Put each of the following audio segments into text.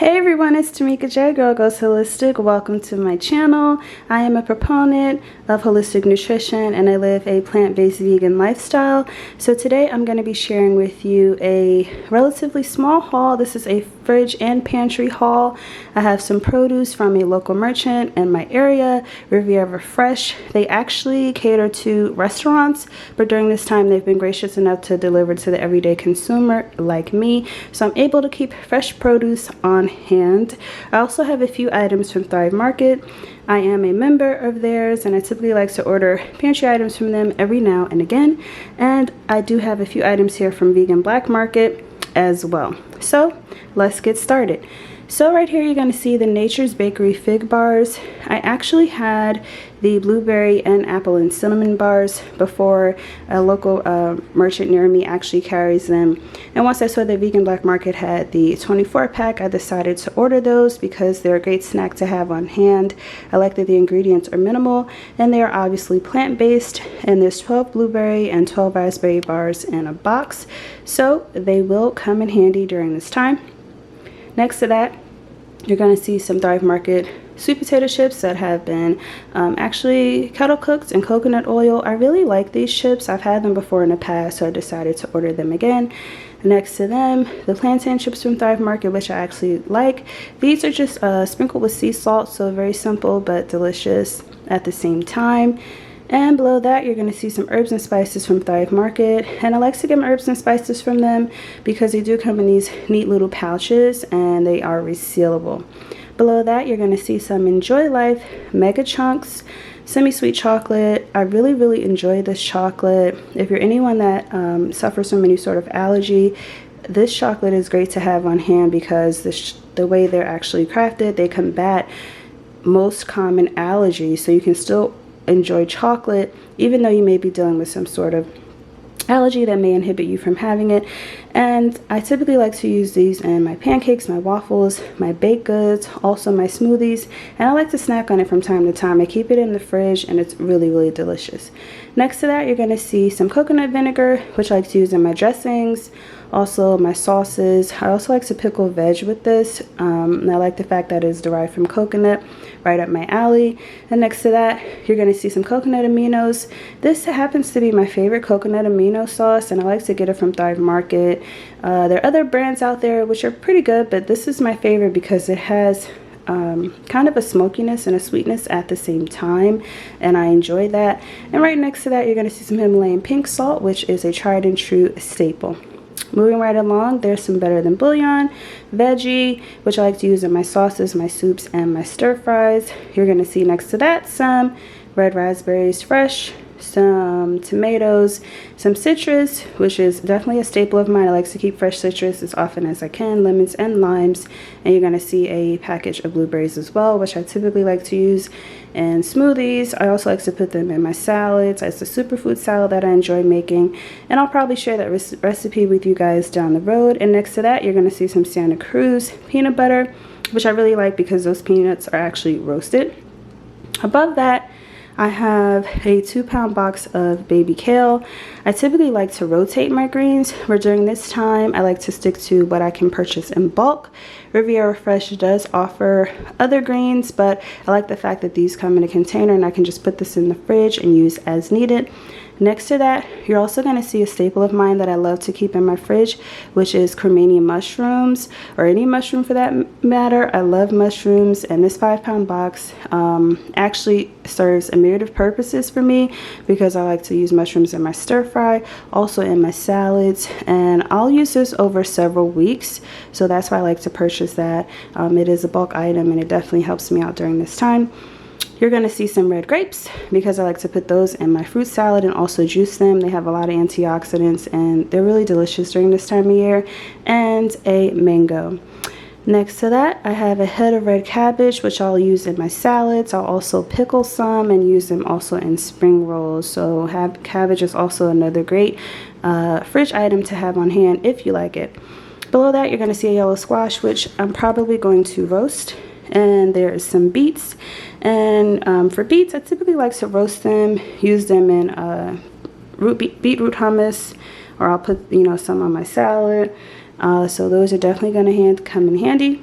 Hey everyone, it's Tamika J, Girl.Goes.Holistic. Welcome to my channel. I am a proponent of holistic nutrition and I live a plant-based vegan lifestyle. So today I'm going to be sharing with you a relatively small haul. This is a fridge and pantry haul. I have some produce from a local merchant in my area, Refrigerated Fresh. They actually cater to restaurants, but during this time they've been gracious enough to deliver to the everyday consumer like me. So I'm able to keep fresh produce on hand. I also have a few items from Thrive Market. I am a member of theirs and I typically like to order pantry items from them every now and again. And I do have a few items here from Vegan Black Market as well. So let's get started. So right here you're going to see the Nature's Bakery fig bars. I actually had the blueberry and apple and cinnamon bars before. A local merchant near me actually carries them, and once I saw that Vegan Black Market had the 24 pack, I decided to order those because they're a great snack to have on hand. I like that the ingredients are minimal and they are obviously plant-based, and there's 12 blueberry and 12 raspberry bars in a box, so they will come in handy during this time. Next to that, you're going to see some Thrive Market sweet potato chips that have been actually kettle cooked in coconut oil. I really like these chips. I've had them before in the past, so I decided to order them again. Next to them, the plantain chips from Thrive Market, which I actually like. These are just sprinkled with sea salt, so very simple but delicious at the same time. And below that, you're going to see some herbs and spices from Thrive Market. And I like to get my herbs and spices from them because they do come in these neat little pouches and they are resealable. Below that, you're going to see some Enjoy Life Mega Chunks semi-sweet chocolate. I really enjoy this chocolate. If you're anyone that suffers from any sort of allergy, this chocolate is great to have on hand because the way they're actually crafted, they combat most common allergies. So you can still enjoy chocolate even though you may be dealing with some sort of allergy that may inhibit you from having it. And I typically like to use these in my pancakes, my waffles, my baked goods, also my smoothies, and I like to snack on it from time to time. I keep it in the fridge and it's really delicious. Next to that, you're going to see some coconut vinegar, which I like to use in my dressings, also my sauces. I also like to pickle veg with this, and I like the fact that it's derived from coconut, right up my alley. And next to that, you're going to see some coconut aminos. This happens to be my favorite coconut amino sauce, and I like to get it from Thrive Market. There are other brands out there which are pretty good, but this is my favorite because it has kind of a smokiness and a sweetness at the same time, and I enjoy that. And right next to that, you're going to see some Himalayan pink salt, which is a tried and true staple. Moving right along, there's some Better Than Bouillon veggie, which I like to use in my sauces, my soups, and my stir fries. You're going to see next to that some red raspberries fresh, some tomatoes, some citrus, which is definitely a staple of mine. I like to keep fresh citrus as often as I can, lemons and limes. And you're going to see a package of blueberries as well, which I typically like to use in smoothies. I also like to put them in my salads. It's a superfood salad that I enjoy making, and I'll probably share that recipe with you guys down the road. And next to that, you're going to see some Santa Cruz peanut butter, which I really like because those peanuts are actually roasted. Above that, I have a 2-pound box of baby kale. I typically like to rotate my greens, but during this time I like to stick to what I can purchase in bulk. Riviera Fresh does offer other greens, but I like the fact that these come in a container and I can just put this in the fridge and use as needed. Next to that, you're also going to see a staple of mine that I love to keep in my fridge, which is cremini mushrooms, or any mushroom for that matter. I love mushrooms, and this 5-pound box actually serves a myriad of purposes for me because I like to use mushrooms in my stir fry, also in my salads, and I'll use this over several weeks, so that's why I like to purchase that. It is a bulk item and it definitely helps me out during this time. You're going to see some red grapes because I like to put those in my fruit salad and also juice them. They have a lot of antioxidants and they're really delicious during this time of year. And a mango. Next to that, I have a head of red cabbage, which I'll use in my salads. I'll also pickle some and use them also in spring rolls. So cabbage is also another great fridge item to have on hand if you like it. Below that, you're going to see a yellow squash, which I'm probably going to roast. And there is some beets, and for beets I typically like to roast them, use them in beetroot hummus, or I'll put some on my salad. So those are definitely going to come in handy.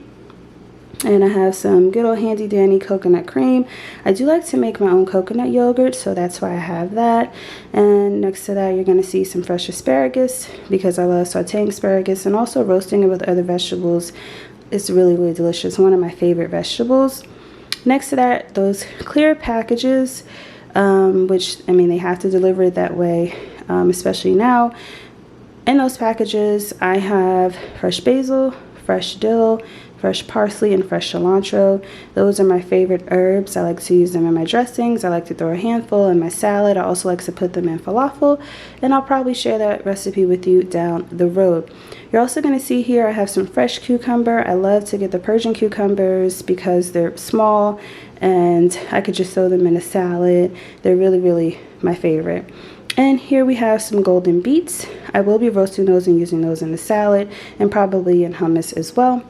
And I have some good old handy dandy coconut cream. I do like to make my own coconut yogurt, so that's why I have that. And next to that, you're going to see some fresh asparagus, because I love sauteing asparagus and also roasting it with other vegetables. It's really, really delicious. One of my favorite vegetables. Next to that, those clear packages, which, I mean, they have to deliver it that way, especially now. In those packages, I have fresh basil, fresh dill, fresh parsley, and fresh cilantro. Those are my favorite herbs. I like to use them in my dressings. I like to throw a handful in my salad. I also like to put them in falafel, and I'll probably share that recipe with you down the road. You're also going to see here I have some fresh cucumber. I love to get the Persian cucumbers because they're small and I could just throw them in a salad. They're really, really my favorite. And here we have some golden beets. I will be roasting those and using those in the salad and probably in hummus as well.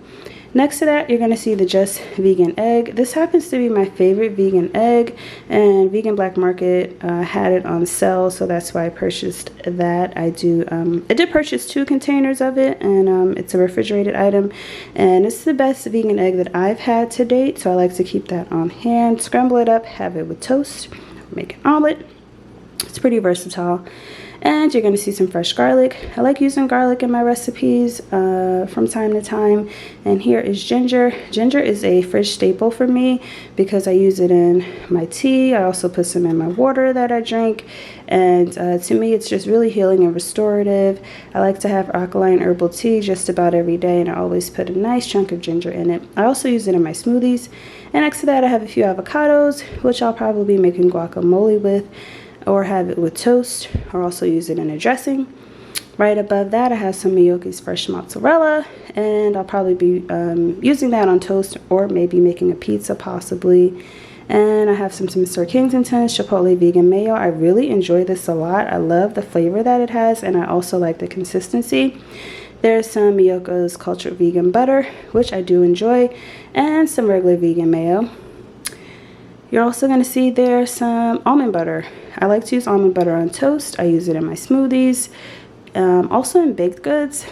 Next to that, you're going to see the Just Vegan egg. This happens to be my favorite vegan egg, and Vegan Black Market had it on sale, so that's why I purchased that. I did purchase 2 containers of it, and it's a refrigerated item, and it's the best vegan egg that I've had to date, so I like to keep that on hand. Scramble it up, have it with toast, make an omelet. It's pretty versatile. And you're going to see some fresh garlic. I like using garlic in my recipes from time to time. And here is ginger. Ginger is a fridge staple for me because I use it in my tea. I also put some in my water that I drink. And to me, it's just really healing and restorative. I like to have alkaline herbal tea just about every day, and I always put a nice chunk of ginger in it. I also use it in my smoothies. And next to that, I have a few avocados, which I'll probably be making guacamole with, or have it with toast, or also use it in a dressing. Right above that, I have some Miyoki's fresh mozzarella, and I'll probably be using that on toast, or maybe making a pizza possibly. And I have some Mr. Kensington's Chipotle Vegan Mayo. I really enjoy this a lot. I love the flavor that it has, and I also like the consistency. There's some Miyoko's Cultured Vegan Butter, which I do enjoy, and some regular vegan mayo. You're also going to see there some almond butter. I like to use almond butter on toast. I use it in my smoothies, also in baked goods.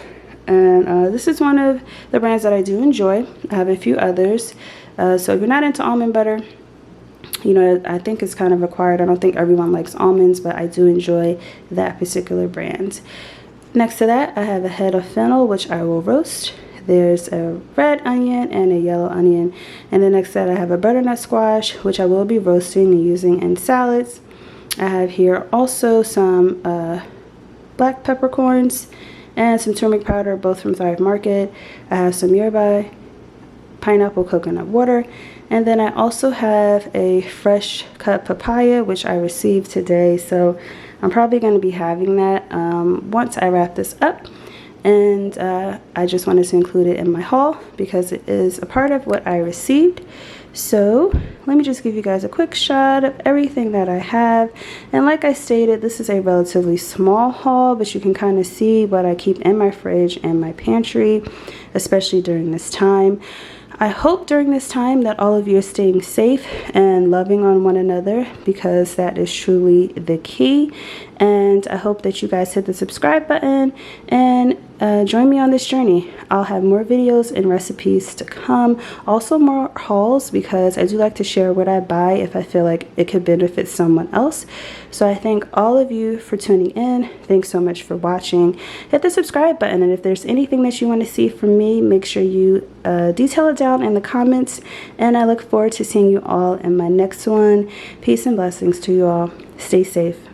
And this is one of the brands that I do enjoy. I have a few others. So if you're not into almond butter, you know, I think it's kind of required. I don't think everyone likes almonds, but I do enjoy that particular brand. Next to that, I have a head of fennel, which I will roast. There's a red onion and a yellow onion. And then next to that, I have a butternut squash, which I will be roasting and using in salads. I have here also some black peppercorns and some turmeric powder, both from Thrive Market. I have some yerba, pineapple coconut water. And then I also have a fresh cut papaya, which I received today. So I'm probably going to be having that once I wrap this up. And I just wanted to include it in my haul because it is a part of what I received. So let me just give you guys a quick shot of everything that I have. And like I stated, this is a relatively small haul, but you can kind of see what I keep in my fridge and my pantry, especially during this time. I hope during this time that all of you are staying safe and loving on one another, because that is truly the key. And I hope that you guys hit the subscribe button and join me on this journey. I'll have more videos and recipes to come. Also more hauls, because I do like to share what I buy if I feel like it could benefit someone else. So I thank all of you for tuning in. Thanks so much for watching. Hit the subscribe button, and if there's anything that you want to see from me, make sure you detail it down in the comments. And I look forward to seeing you all in my next one. Peace and blessings to you all. Stay safe.